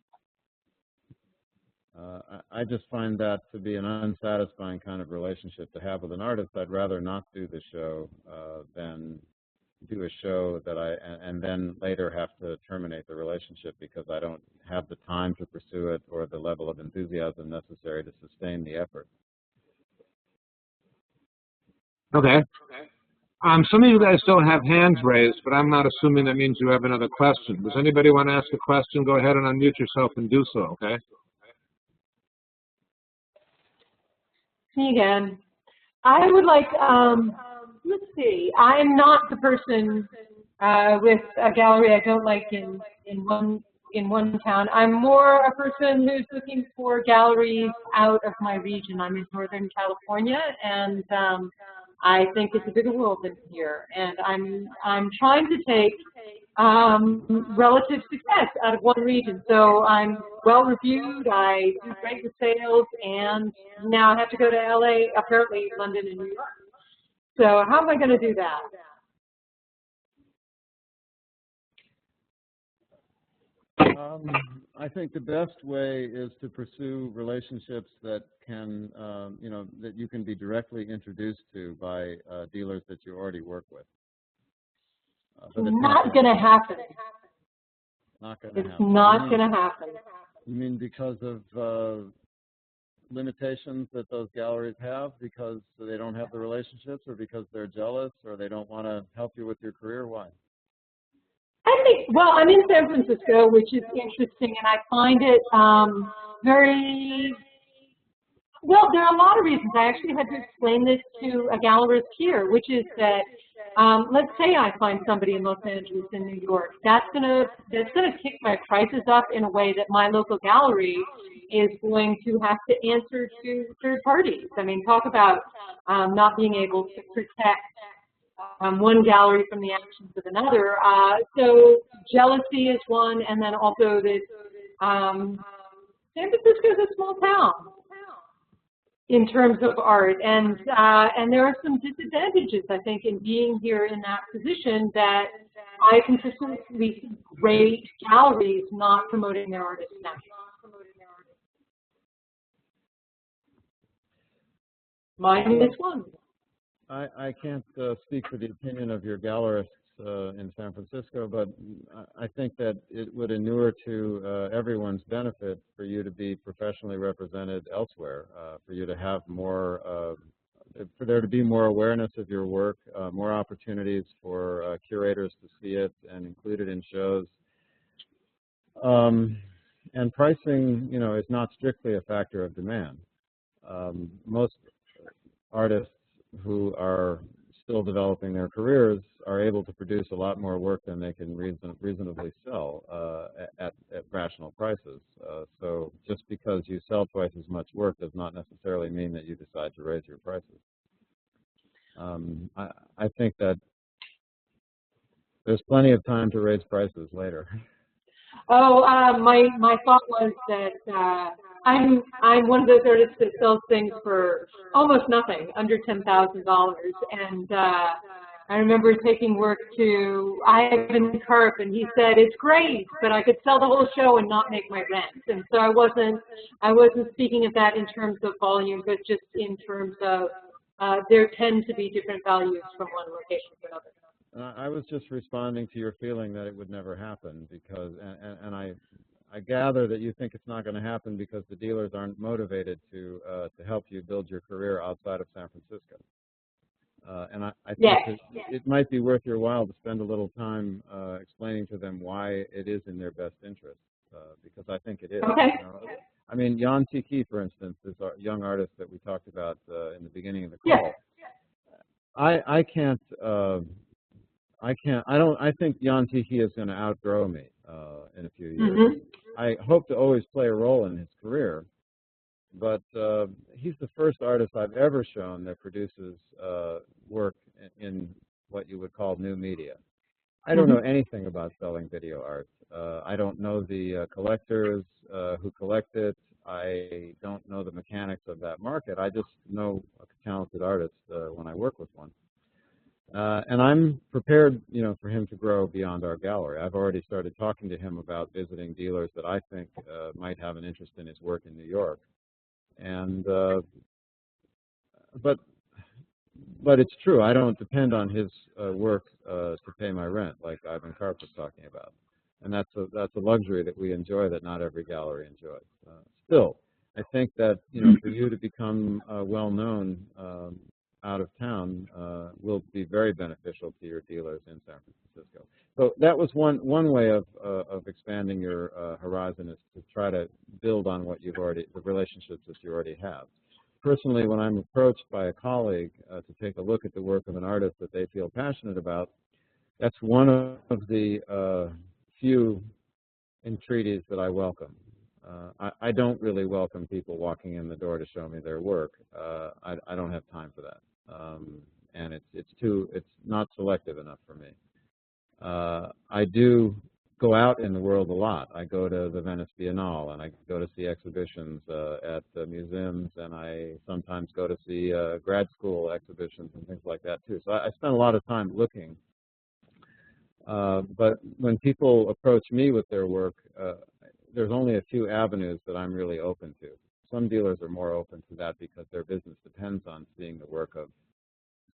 A: I just find that to be an unsatisfying kind of relationship to have with an artist. I'd rather not do the show than do a show that and then later have to terminate the relationship because I don't have the time to pursue it or the level of enthusiasm necessary to sustain the effort.
B: Okay. Some of you guys don't have hands raised, but I'm not assuming that means you have another question. Does anybody want to ask a question? Go ahead and unmute yourself and do so, okay?
D: Me again. I would like, let's see, I'm not the person with a gallery I don't like in one town. I'm more a person who's looking for galleries out of my region. I'm in Northern California, and I think it's a bigger world than here. And I'm trying to take relative success out of one region. So I'm well reviewed, I do great with sales, and now I have to go to LA, apparently London and New York. So how am I going to do that?
A: I think the best way is to pursue relationships that can, you know, that you can be directly introduced to by dealers that you already work with.
D: Not going to happen.
A: Not going to happen.
D: It's not going to happen.
A: You mean because of limitations that those galleries have, because they don't have the relationships, or because they're jealous, or they don't want to help you with your career? Why?
D: I think, well, I'm in San Francisco, which is interesting, and I find it very, well, there are a lot of reasons. I actually had to explain this to a gallerist here, which is that, let's say I find somebody in Los Angeles and New York, that's gonna kick my prices up in a way that my local gallery is going to have to answer to third parties. I mean, talk about not being able to protect one gallery from the actions of another. So jealousy is one, and then also that San Francisco is a small town in terms of art, and there are some disadvantages, I think, in being here in that position, that I consistently see great galleries not promoting their artists now. Mine is one.
A: I can't speak for the opinion of your gallerists in San Francisco, but I think that it would inure to everyone's benefit for you to be professionally represented elsewhere, for you to have more, for there to be more awareness of your work, more opportunities for curators to see it and include it in shows. And pricing, you know, is not strictly a factor of demand. Most artists who are still developing their careers are able to produce a lot more work than they can reasonably sell at rational prices. So just because you sell twice as much work does not necessarily mean that you decide to raise your prices. I think that there's plenty of time to raise prices later.
D: Oh, my thought was that I'm one of those artists that sells things for almost nothing, under $10,000, and I remember taking work to Ivan Karp, and he said it's great, but I could sell the whole show and not make my rent. And so I wasn't speaking of that in terms of volume, but just in terms of there tend to be different values from one location to another.
A: I was just responding to your feeling that it would never happen, because, and I gather that you think it's not going to happen because the dealers aren't motivated to help you build your career outside of San Francisco. And I think it might be worth your while to spend a little time explaining to them why it is in their best interest, because I think it is.
D: Okay.
A: You know? I mean, Jan Tiki, for instance, is a young artist that we talked about in the beginning of the call.
D: Yeah.
A: I think Jan Tiki is going to outgrow me in a few years. I hope to always play a role in his career, but he's the first artist I've ever shown that produces work in what you would call new media. I don't know anything about selling video art. I don't know the collectors who collect it. I don't know the mechanics of that market. I just know a talented artist when I work with one. And I'm prepared, you know, for him to grow beyond our gallery. I've already started talking to him about visiting dealers that I think might have an interest in his work in New York. And but it's true. I don't depend on his work to pay my rent, like Ivan Karp was talking about. And that's a luxury that we enjoy that not every gallery enjoys. Still, I think that, you know, for you to become well known out of town will be very beneficial to your dealers in San Francisco. So that was one way of expanding your horizon, is to try to build on what you've already, the relationships that you already have. Personally, when I'm approached by a colleague to take a look at the work of an artist that they feel passionate about, that's one of the few entreaties that I welcome. I don't really welcome people walking in the door to show me their work. I don't have time for that. And it's not selective enough for me. I do go out in the world a lot. I go to the Venice Biennale, and I go to see exhibitions at museums, and I sometimes go to see grad school exhibitions and things like that too. So I spend a lot of time looking. But when people approach me with their work, there's only a few avenues that I'm really open to. Some dealers are more open to that because their business depends on seeing the work of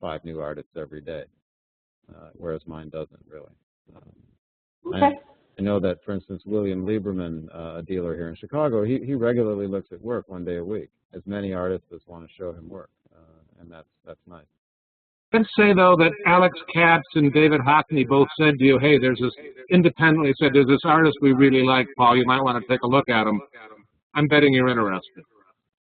A: 5 new artists every day, whereas mine doesn't really.
D: Okay.
A: I know that, for instance, William Lieberman, a dealer here in Chicago, he regularly looks at work 1 day a week, as many artists as want to show him work, and that's nice.
B: Let's say, though, that Alex Katz and David Hockney both said to you, hey, there's this, independently said, there's this artist we really like, Paul, you might want to take a look at him. I'm betting you're interested.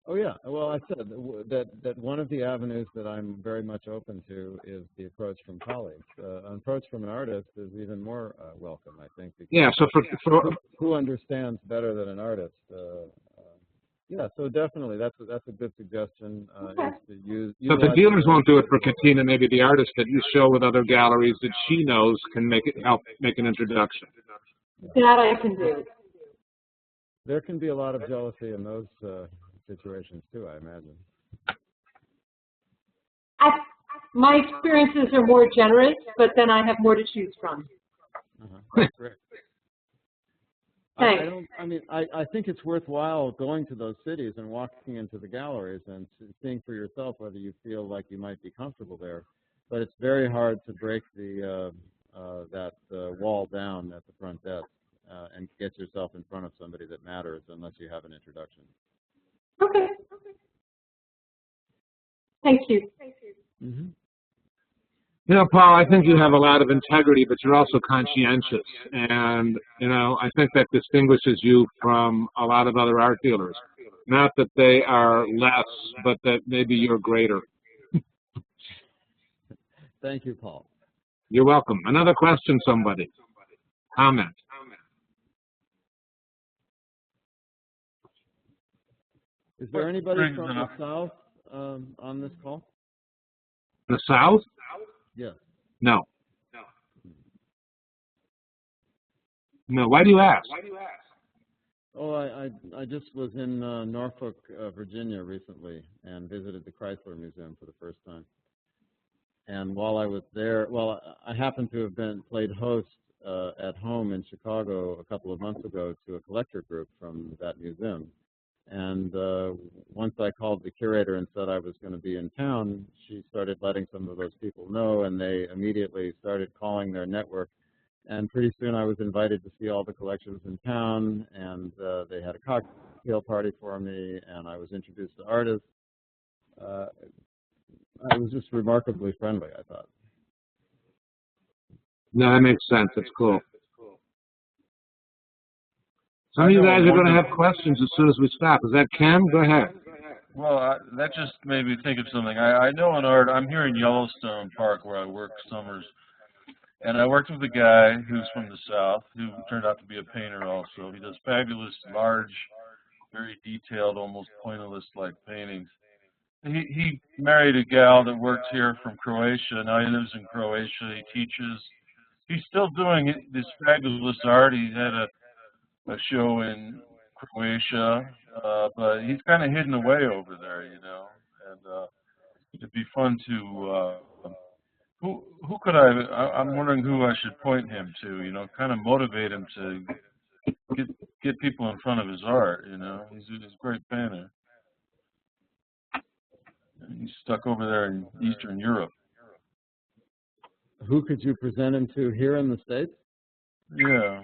A: Oh, yeah. Well, I said that one of the avenues that I'm very much open to is the approach from colleagues. An approach from an artist is even more welcome, I think.
B: Yeah, so for
A: who understands better than an artist Yeah, so definitely, that's a good suggestion.
D: Okay.
A: Is to use.
B: So if the dealers won't do it for Katina, maybe the artist that you show with other galleries that she knows can help make an introduction.
D: That I can do.
A: There can be a lot of jealousy in those situations too, I imagine.
D: My experiences are more generous, but then I have more to choose from.
A: That's great.
D: Thanks.
A: I think it's worthwhile going to those cities and walking into the galleries and seeing for yourself whether you feel like you might be comfortable there. But it's very hard to break that wall down at the front desk and get yourself in front of somebody that matters unless you have an introduction.
D: Okay. Thank you.
A: Mm-hmm.
B: You know, Paul, I think you have a lot of integrity, but you're also conscientious. And, you know, I think that distinguishes you from a lot of other art dealers. Not that they are less, but that maybe you're greater.
A: Thank you, Paul.
B: You're welcome. Another question, somebody. Comment.
A: Is there anybody from the South on this call?
B: The South?
A: Yes.
B: No. No. Why do you ask?
A: Oh, I just was in Norfolk, Virginia recently and visited the Chrysler Museum for the first time. And while I was there, well, I happened to have played host at home in Chicago a couple of months ago to a collector group from that museum. And once I called the curator and said I was going to be in town, she started letting some of those people know, and they immediately started calling their network. And pretty soon I was invited to see all the collections in town, and they had a cocktail party for me, and I was introduced to artists. I was just remarkably friendly, I thought.
B: No, that makes sense. That's cool. Some of you guys are going to have questions as soon as we stop. Is that Ken? Go ahead.
E: Well, that just made me think of something. I know an art. I'm here in Yellowstone Park where I work summers. And I worked with a guy who's from the South who turned out to be a painter also. He does fabulous, large, very detailed, almost pointillist-like paintings. He married a gal that works here from Croatia. Now he lives in Croatia. He teaches. He's still doing this fabulous art. He had a show in Croatia, but he's kind of hidden away over there, you know. And it'd be fun to. Who could I'm wondering who I should point him to, you know, kind of motivate him to get people in front of his art, you know. He's a great painter. He's stuck over there in Eastern Europe.
A: Who could you present him to here in the States?
E: Yeah,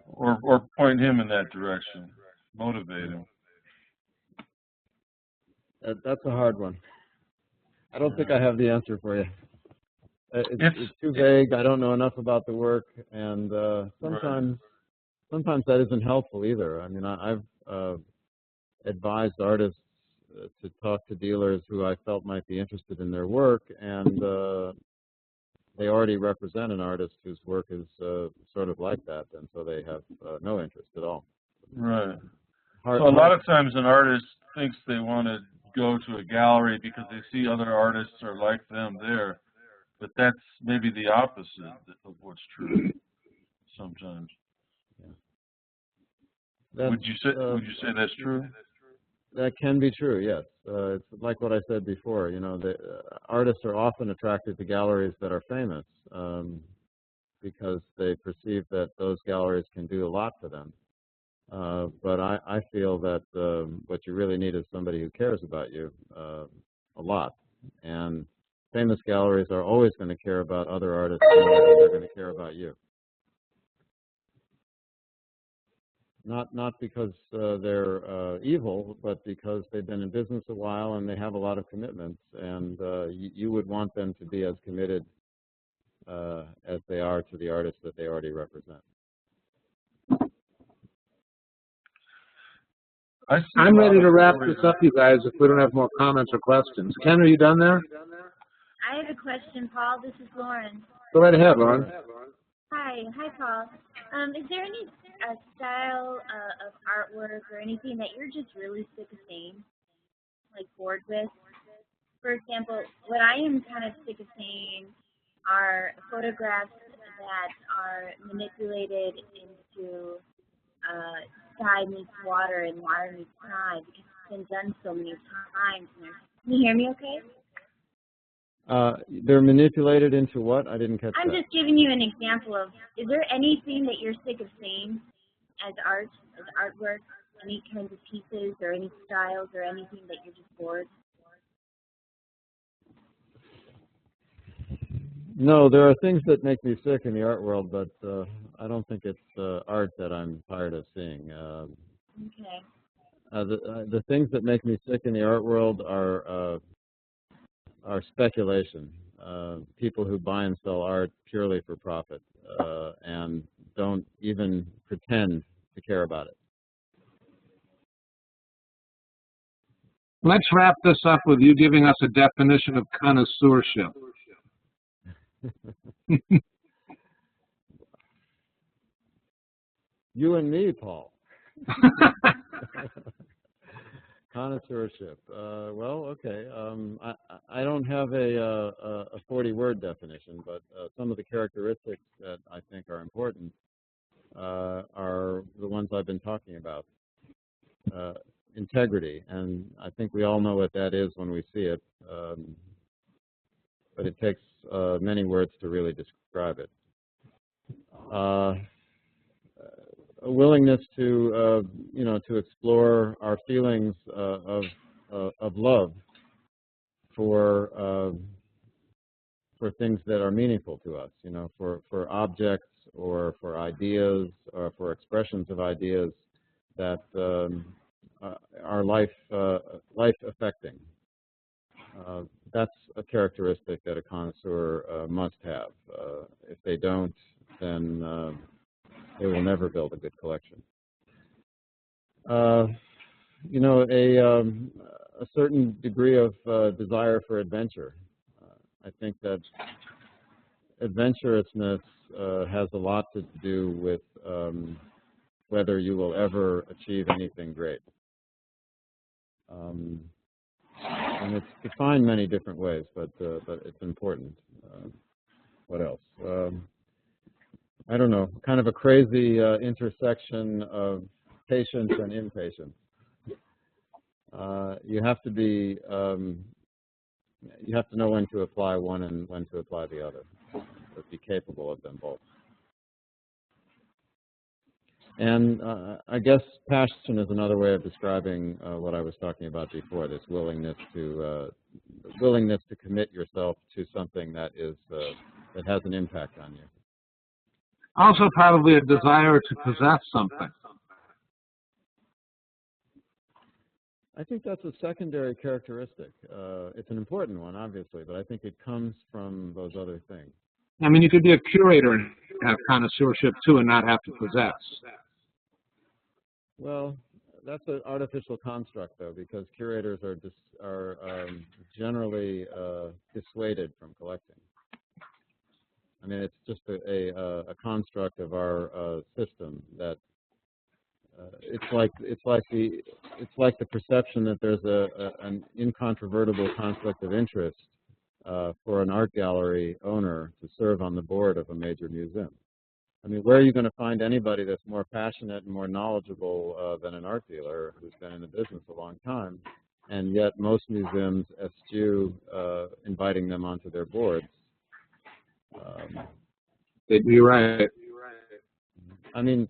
E: or point him in that direction, motivate him.
A: That's a hard one. I don't think I have the answer for you. It's too vague. I don't know enough about the work, and sometimes that isn't helpful either. I mean, I've advised artists to talk to dealers who I felt might be interested in their work, and they already represent an artist whose work is sort of like that, and so they have no interest at all.
E: Right. So a lot of times an artist thinks they want to go to a gallery because they see other artists are like them there. But that's maybe the opposite of what's true sometimes.
A: Yeah.
E: Would you say that's true?
A: That can be true, yes. It's like what I said before. You know, the artists are often attracted to galleries that are famous because they perceive that those galleries can do a lot for them. But I feel that what you really need is somebody who cares about you a lot. And famous galleries are always going to care about other artists more than they're going to care about you. Not because they're evil, but because they've been in business a while and they have a lot of commitments, and you would want them to be as committed as they are to the artists that they already represent.
B: I'm ready to wrap this up, you guys, if we don't have more comments or questions. Ken, are you done there?
C: I have a question, Paul. This is Lauren.
B: Go right ahead, Lauren.
C: Hi, Paul. Is there any a style of artwork or anything that you're just really sick of seeing, like bored with? For example, what I am kind of sick of seeing are photographs that are manipulated into sky meets water and water meets sky because it's been done so many times. Can you hear me okay?
A: They're manipulated into what? I didn't catch
C: I'm
A: that.
C: just giving you an example of, is there anything that you're sick of seeing as art, as artwork, any kinds of pieces or any styles or anything that you're just bored?
A: No, there are things that make me sick in the art world, but I don't think it's art that I'm tired of seeing.
C: Okay.
A: The things that make me sick in the art world are speculation. People who buy and sell art purely for profit and don't even pretend to care about it.
B: Let's wrap this up with you giving us a definition of connoisseurship.
A: You and me, Paul. Connoisseurship. Well, okay. I don't have a 40-word definition, but some of the characteristics that I think are important are the ones I've been talking about. Integrity, and I think we all know what that is when we see it, but it takes many words to really describe it. A willingness to, to explore our feelings of love for things that are meaningful to us, for objects or for ideas or for expressions of ideas that are life affecting. That's a characteristic that a connoisseur must have. If they don't, then they will never build a good collection. A certain degree of desire for adventure. I think that adventurousness has a lot to do with whether you will ever achieve anything great. And it's defined many different ways, but it's important. What else? I don't know, kind of a crazy intersection of patience and impatience. You have to be, you have to know when to apply one and when to apply the other, but be capable of them both. And I guess passion is another way of describing what I was talking about before, this willingness to commit yourself to something that is that has an impact on you.
B: Also probably a desire to possess something.
A: I think that's a secondary characteristic. It's an important one, obviously, but I think it comes from those other things.
B: I mean, you could be a curator and have connoisseurship too and not have to possess.
A: Well, that's an artificial construct, though, because curators are generally dissuaded from collecting. I mean, it's just a construct of our system that it's like the perception that there's an incontrovertible conflict of interest for an art gallery owner to serve on the board of a major museum. I mean, where are you going to find anybody that's more passionate and more knowledgeable than an art dealer who's been in the business a long time? And yet most museums eschew inviting them onto their boards.
B: You're right.
A: I mean,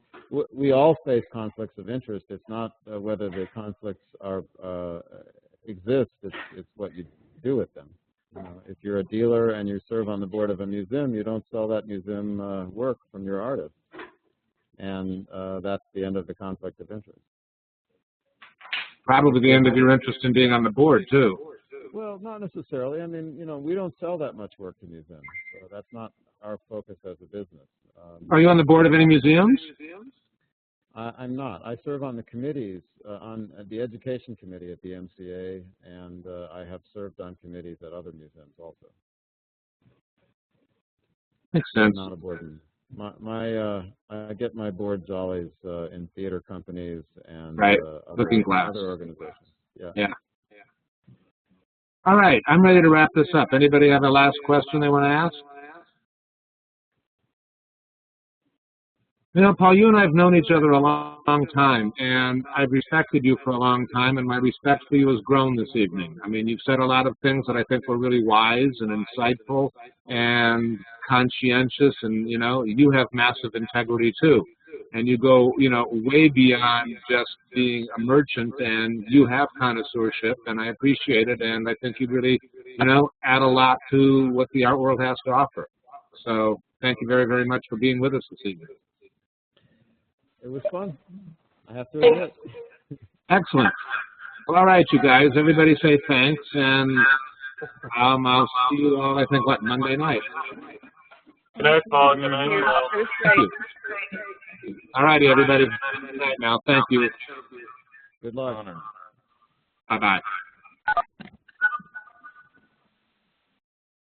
A: we all face conflicts of interest. It's not whether the conflicts exist, it's what you do with them. If you're a dealer and you serve on the board of a museum, you don't sell that museum work from your artist. And that's the end of the conflict of interest.
B: Probably the end of your interest in being on the board, too.
A: Well, not necessarily. I mean, we don't sell that much work to museums, so that's not our focus as a business.
B: Are you on the board of any museums?
A: I'm not. I serve on the committees, on the education committee at the MCA, and I have served on committees at other museums also.
B: Makes sense.
A: I'm not a board member. I get my boards always in theater companies and
B: Right. Looking Glass.
A: other organizations. Yeah.
B: Yeah. All right, I'm ready to wrap this up. Anybody have a last question they want to ask? You know, Paul, you and I have known each other a long time, and I've respected you for a long time, and my respect for you has grown this evening. I mean, you've said a lot of things that I think were really wise and insightful and conscientious, and, you know, you have massive integrity, too. And you go, you know, way beyond just being a merchant, and you have connoisseurship, and I appreciate it, and I think you really, you know, add a lot to what the art world has to offer. So thank you very, very much for being with us this evening.
A: It was fun, I have to admit.
B: Excellent. Well, all right, you guys. Everybody say thanks, and I'll see you all, I think, what, Monday night?
E: Good night, Paul. Good night, Paul.
B: Thank you. All righty, everybody. Good night now. Thank you.
A: Good luck.
B: Bye-bye.